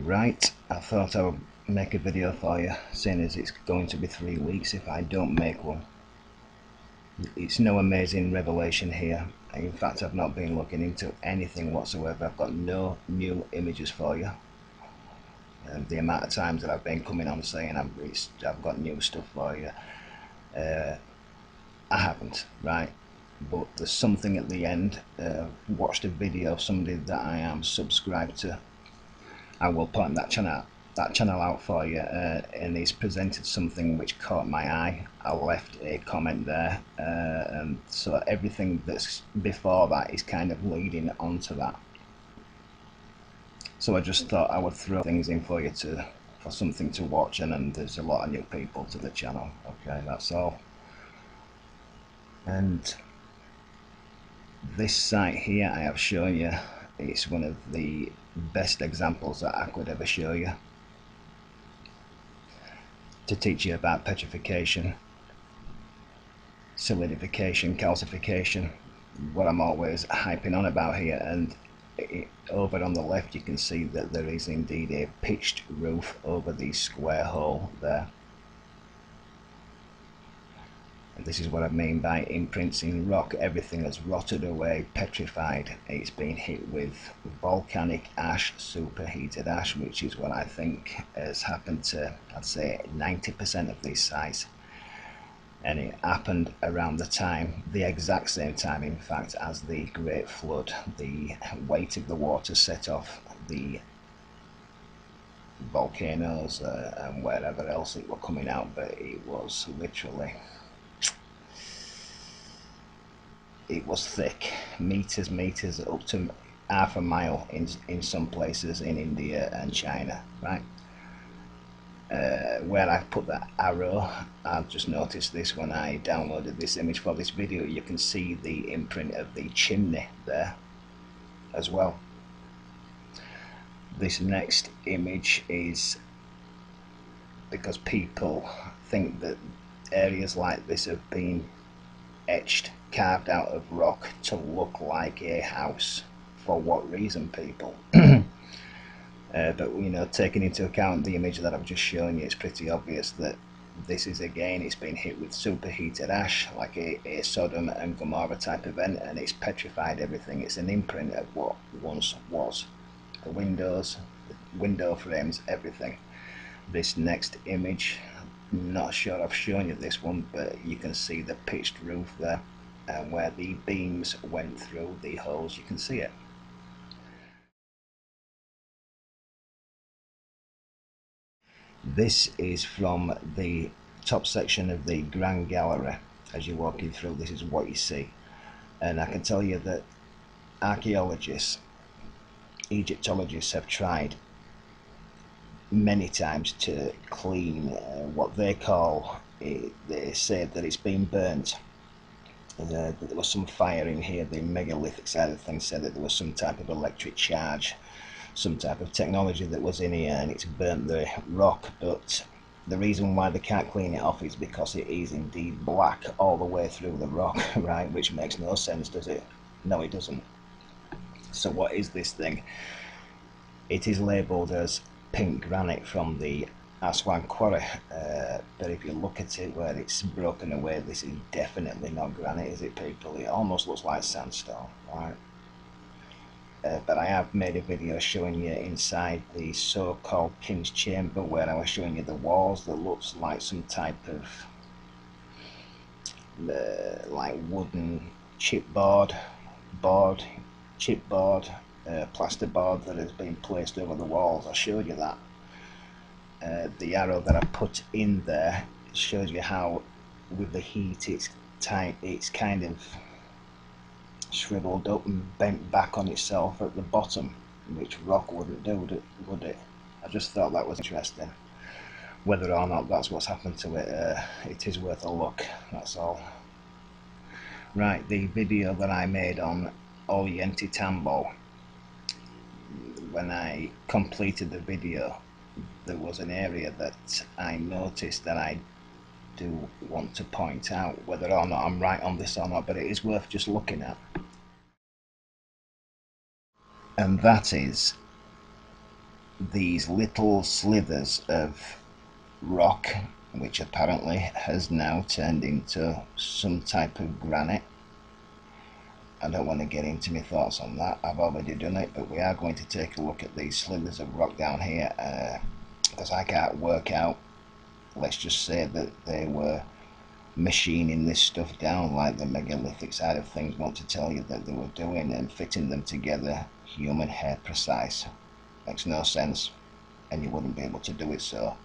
Right, I thought I would make a video for you, seeing as it's going to be 3 weeks if I don't make one. It's no amazing revelation here. In fact, I've not been looking into anything whatsoever. I've got no new images for you. The amount of times that I've been coming on saying I've got new stuff for you, I haven't, right? But there's something at the end. Watched a video of somebody that I am subscribed to. I will point that channel out for you, and he's presented something which caught my eye. I left a comment there, and so everything that's before that is kind of leading onto that. So I just thought I would throw things in for you for something to watch, and there's a lot of new people to the channel. Okay, that's all. And this site here I have shown you, it's one of the best examples that I could ever show you to teach you about petrification, solidification, calcification, what I'm always hyping on about here. And over on the left you can see that there is indeed a pitched roof over the square hole there. And this is what I mean by imprints in rock. Everything has rotted away, petrified. It's been hit with volcanic ash, superheated ash, which is what I think has happened to, I'd say, 90% of these sites. And it happened around the exact same time, in fact, as the Great Flood. The weight of the water set off the volcanoes and wherever else it were coming out, but it was literally, it was thick, meters up to half a mile in some places in India and China, right? Where I put that arrow, I've just noticed this when I downloaded this image for this video. You can see the imprint of the chimney there as well. This next image is because people think that areas like this have been etched, carved out of rock to look like a house. For what reason, people? But you know, taking into account the image that I've just shown you, it's pretty obvious that this is, again, it's been hit with superheated ash, like a Sodom and Gomorrah type event, and it's petrified everything. It's an imprint of what once was. The windows, the window frames, everything. This next image, I'm not sure I've shown you this one, but you can see the pitched roof there, and where the beams went through the holes, you can see it. This is from the top section of the Grand Gallery. As you're walking through, this is what you see. And I can tell you that archaeologists, Egyptologists have tried many times to clean what they call, they say that it's been burnt. There was some fire in here. The megalithic side of things said that there was some type of electric charge, some type of technology that was in here, and it's burnt the rock. But the reason why they can't clean it off is because it is indeed black all the way through the rock, right? Which makes no sense, does it? No, it doesn't. So what is this thing? It is labelled as pink granite from the Aswan quarry, but if you look at it where it's broken away, this is definitely not granite, is it, people? It almost looks like sandstone, right? But I have made a video showing you inside the so-called King's Chamber, where I was showing you the walls that looks like some type of like wooden chipboard, plasterboard that has been placed over the walls. I showed you that. The arrow that I put in there shows you how with the heat it's kind of shriveled up and bent back on itself at the bottom, which rock wouldn't do, would it? I just thought that was interesting. Whether or not that's what's happened to it, it is worth a look, that's all. Right, the video that I made on Ollantaytambo, when I completed the video, there was an area that I noticed that I do want to point out, whether or not I'm right on this or not, but it is worth just looking at. And that is these little slithers of rock, which apparently has now turned into some type of granite. I don't want to get into my thoughts on that, I've already done it, but we are going to take a look at these slithers of rock down here, because I can't work out, let's just say that they were machining this stuff down like the megalithic side of things want to tell you that they were doing, and fitting them together human hair precise. Makes no sense, and you wouldn't be able to do it. So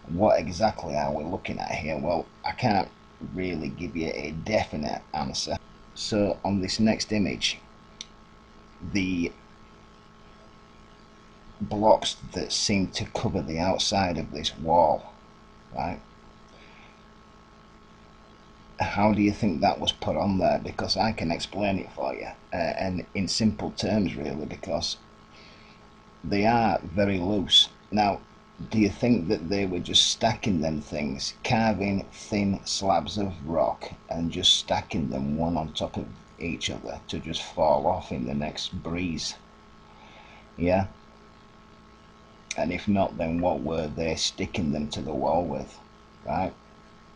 what exactly are we looking at here? Well, I can't really give you a definite answer. So on this next image, the blocks that seem to cover the outside of this wall, right, how do you think that was put on there? Because I can explain it for you, and in simple terms really, because they are very loose. Now, do you think that they were just stacking them things, carving thin slabs of rock and just stacking them one on top of each other to just fall off in the next breeze? Yeah? And if not, then what were they sticking them to the wall with, right?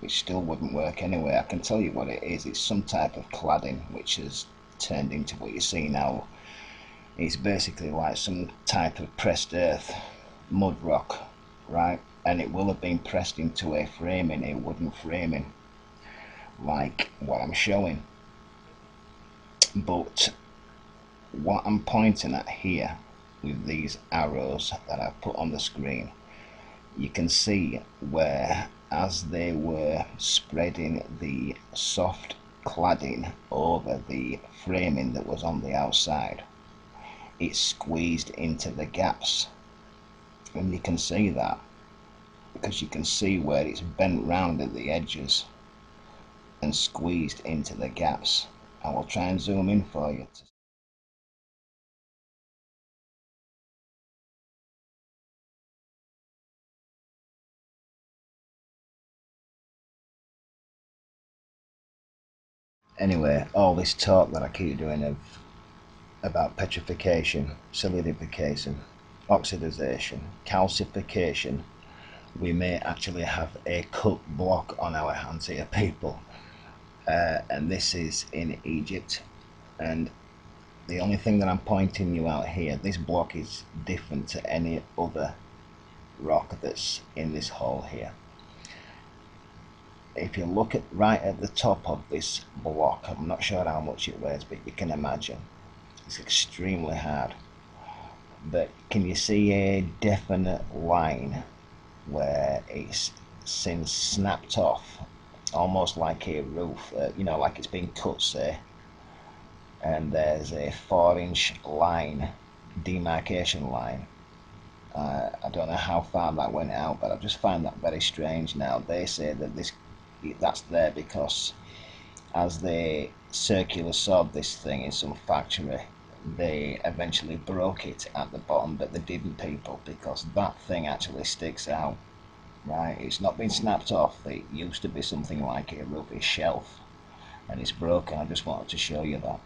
Which still wouldn't work anyway. I can tell you what it is. It's some type of cladding which has turned into what you see now. It's basically like some type of pressed earth, mud rock, right? And it will have been pressed into a framing, a wooden framing, like what I'm showing. But what I'm pointing at here with these arrows that I've put on the screen, you can see where, as they were spreading the soft cladding over the framing that was on the outside, it squeezed into the gaps. And you can see that because you can see where it's bent round at the edges and squeezed into the gaps. I will try and zoom in for you. Anyway, all this talk that I keep doing about petrification, solidification, oxidization, calcification, we may actually have a cut block on our hands here, people. And this is in Egypt, and the only thing that I'm pointing you out here, this block is different to any other rock that's in this hole here. If you look at right at the top of this block, I'm not sure how much it weighs, but you can imagine it's extremely hard. But can you see a definite line where it's since snapped off, almost like a roof, like it's been cut, say, and there's a 4-inch line, demarcation line. I don't know how far that went out, but I just find that very strange. Now they say that that's there because as they circular sawed this thing in some factory, they eventually broke it at the bottom, but they didn't, people, because that thing actually sticks out, right? It's not been snapped off. It used to be something like a rubbish shelf, and it's broken. I just wanted to show you that.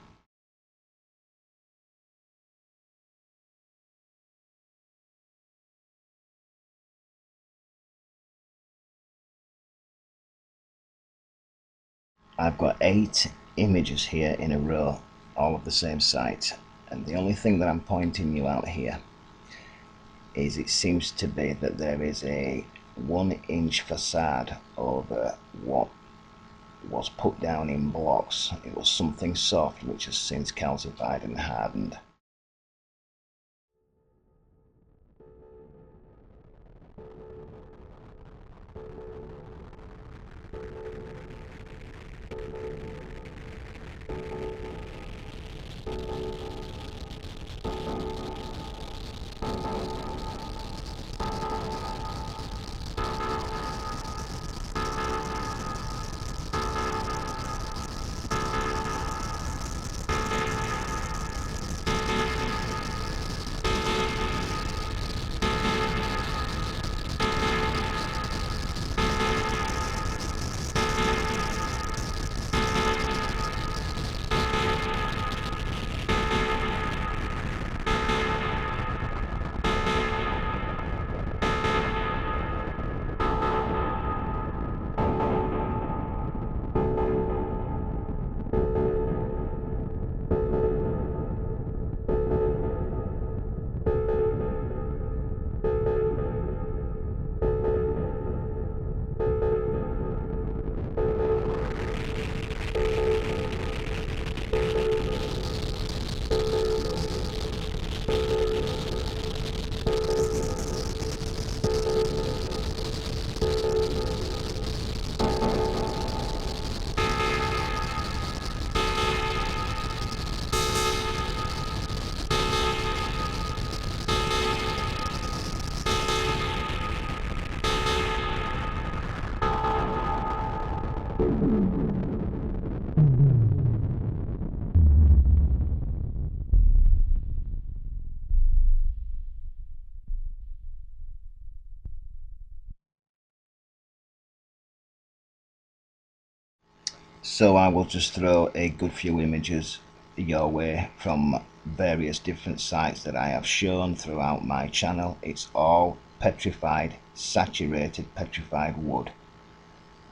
I've got 8 images here in a row, all of the same site, and the only thing that I'm pointing you out here is it seems to be that there is a 1-inch facade over what was put down in blocks. It was something soft which has since calcified and hardened. So I will just throw a good few images your way from various different sites that I have shown throughout my channel. It's all petrified, saturated petrified wood.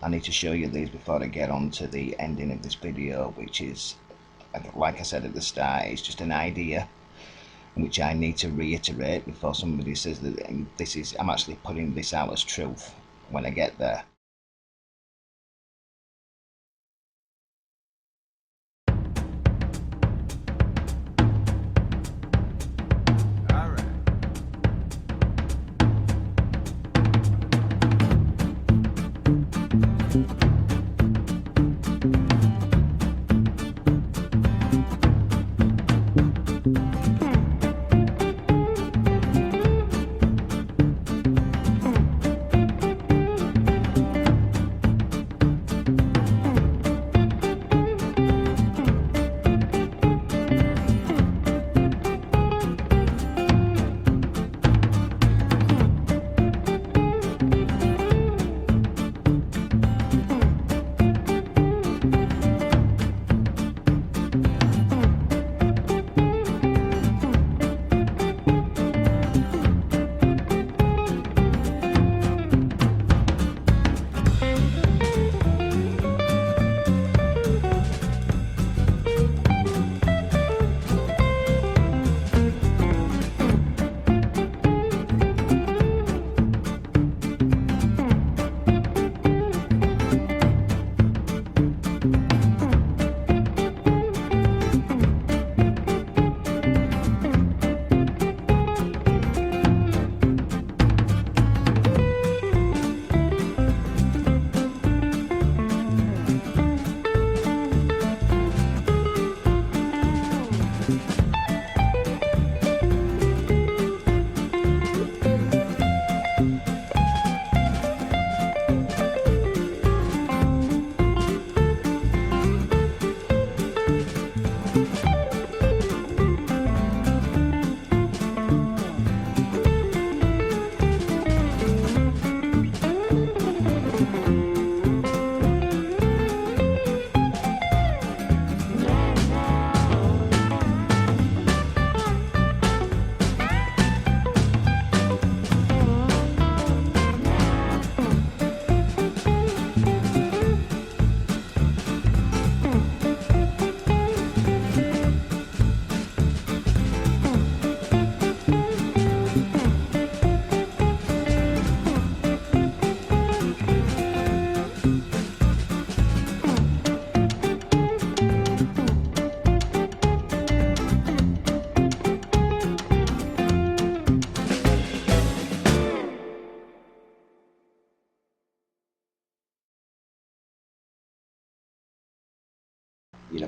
I need to show you these before I get on to the ending of this video, which is, like I said at the start, it's just an idea which I need to reiterate before somebody says that I'm actually putting this out as truth when I get there.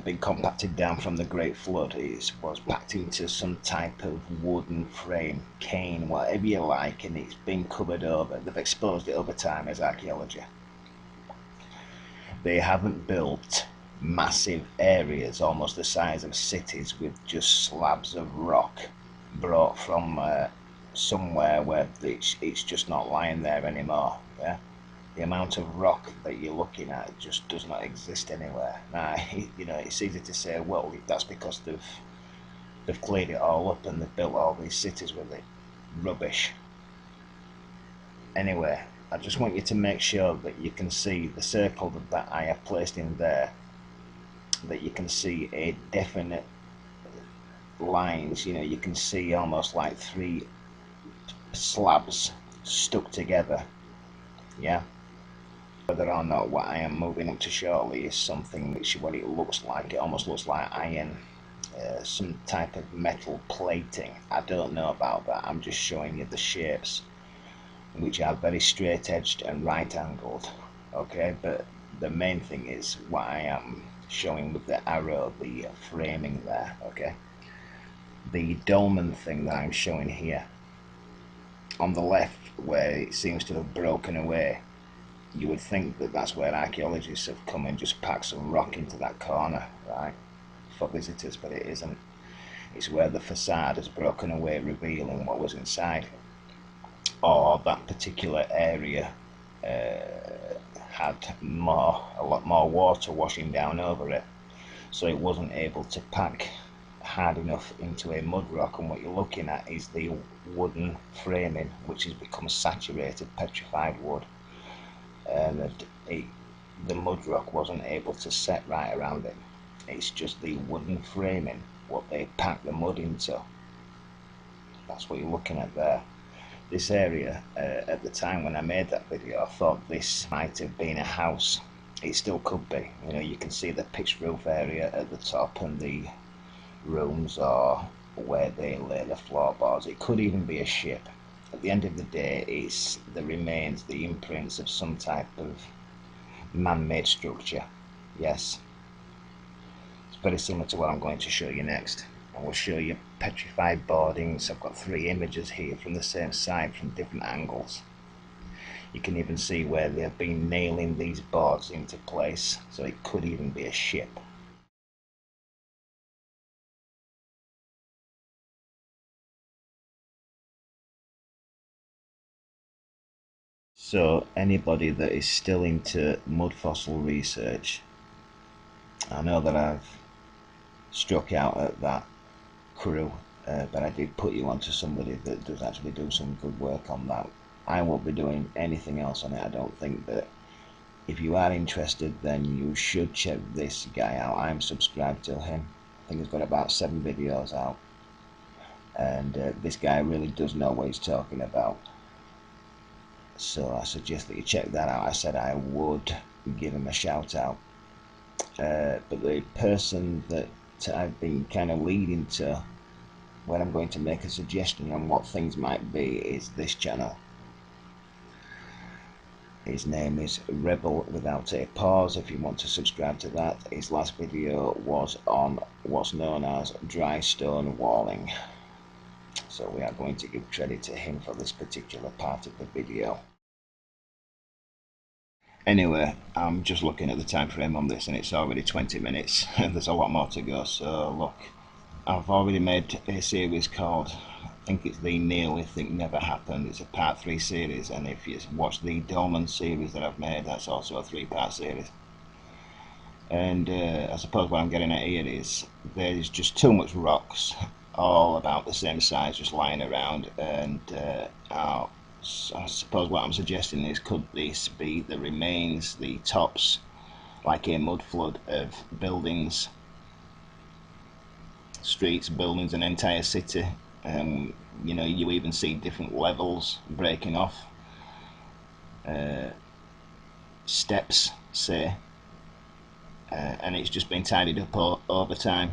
Been compacted down from the Great Flood. It was packed into some type of wooden frame, cane, whatever you like, and it's been covered over. They've exposed it over time as archaeology. They haven't built massive areas, almost the size of cities, with just slabs of rock brought from somewhere where it's just not lying there anymore. Yeah. The amount of rock that you're looking at just does not exist anywhere. Now, it's easy to say, well, that's because they've cleared it all up and they've built all these cities with it. Rubbish. Anyway, I just want you to make sure that you can see the circle that I have placed in there, that you can see a definite lines. You can see almost like 3 slabs stuck together. Yeah. Whether or not what I am moving up to shortly is something which what it looks like, it almost looks like iron, some type of metal plating. I don't know about that. I'm just showing you the shapes, which are very straight edged and right angled. Okay, but the main thing is what I am showing with the arrow, the framing there. Okay, the dolmen thing that I'm showing here on the left, where it seems to have broken away, you would think that that's where archaeologists have come and just packed some rock into that corner, right, for visitors, but it isn't. It's where the facade has broken away, revealing what was inside, or that particular area had a lot more water washing down over it, so it wasn't able to pack hard enough into a mud rock, and what you're looking at is the wooden framing, which has become saturated petrified wood, and the mud rock wasn't able to set right around it. It's just the wooden framing what they pack the mud into. That's what you're looking at there. This area, at the time when I made that video, I thought this might have been a house. It still could be. You know, you can see the pitched roof area at the top and the rooms are where they lay the floorboards. It could even be a ship. At the end of the day, it's the remains, the imprints of some type of man-made structure. Yes, it's very similar to what I'm going to show you next. I will show you petrified boardings. I've got 3 images here from the same side from different angles. You can even see where they've been nailing these boards into place, so it could even be a ship. So anybody that is still into mud fossil research, I know that I've struck out at that crew, but I did put you onto somebody that does actually do some good work on that. I won't be doing anything else on it, I don't think, but if you are interested, then you should check this guy out. I'm subscribed to him. I think he's got about 7 videos out, and this guy really does know what he's talking about. So I suggest that you check that out. I said I would give him a shout out. But the person that I've been kind of leading to when I'm going to make a suggestion on what things might be is this channel. His name is Rebel Without a Pause. If you want to subscribe to that, his last video was on what's known as dry stone walling. So we are going to give credit to him for this particular part of the video. Anyway, I'm just looking at the time frame on this and it's already 20 minutes and there's a lot more to go. So look, I've already made a series called, I think it's the Neolithic Never Happened. It's a part 3 series, and if you watch the Dolmen series that I've made, that's also a 3-part series. And I suppose what I'm getting at here is there's just too much rocks all about the same size just lying around, and I suppose what I'm suggesting is, could this be the remains, the tops, like a mud flood of buildings, streets, buildings, an entire city? You know, you even see different levels breaking off, steps, say, and it's just been tidied up over time.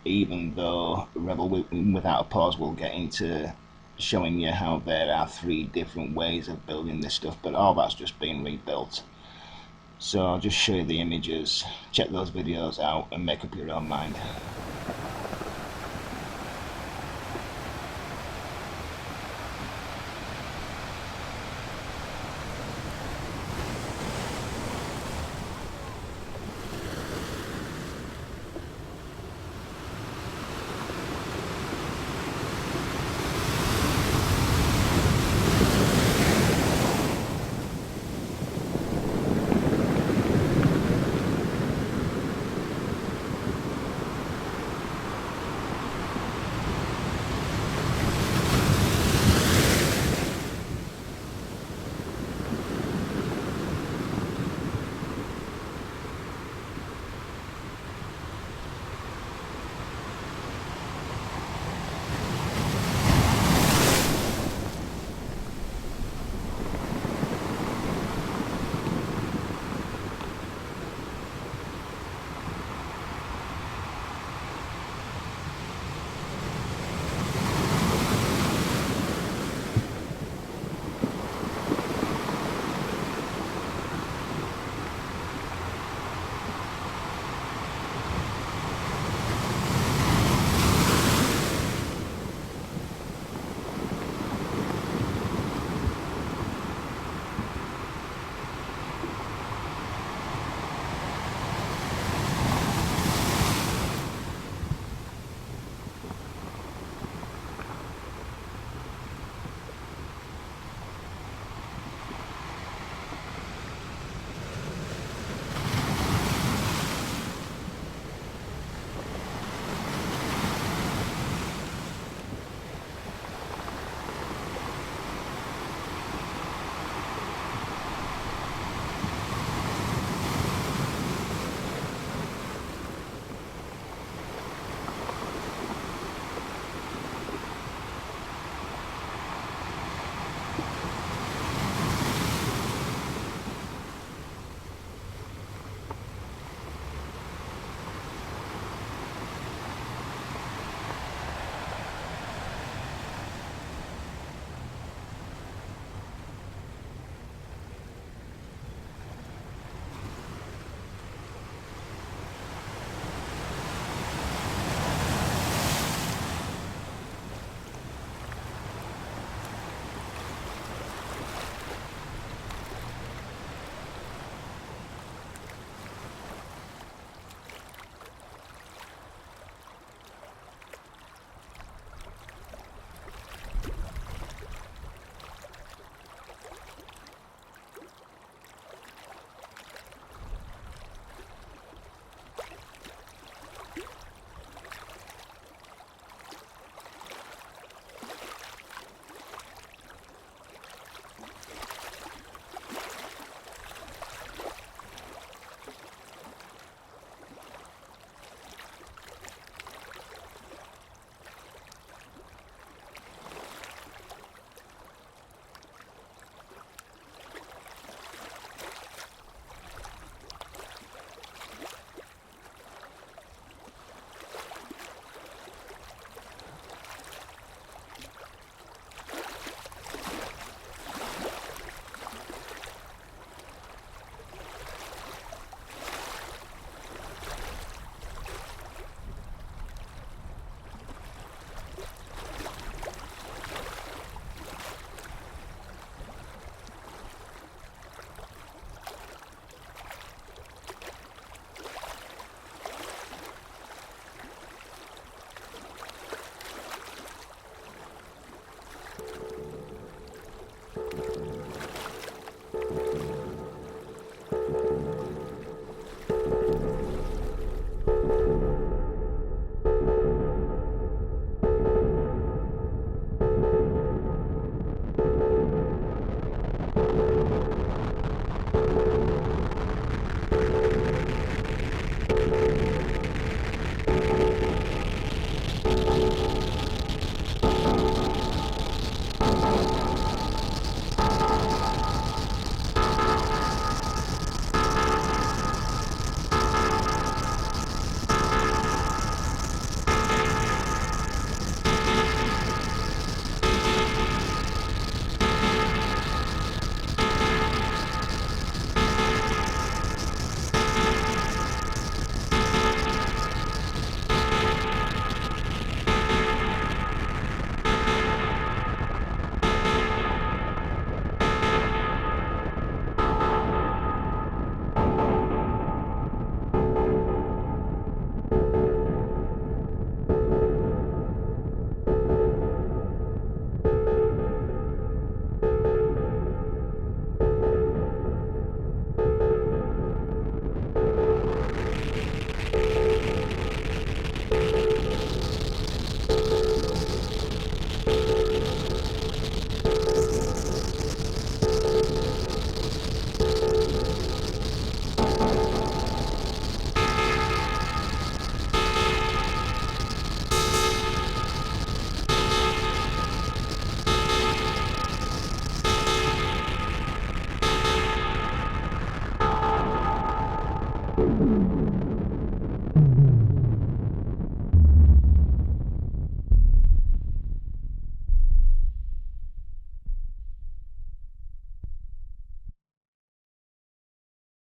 Even though Rebel Without a Pause will get into showing you how there are 3 different ways of building this stuff, but all that's just been rebuilt. So I'll just show you the images, check those videos out and make up your own mind.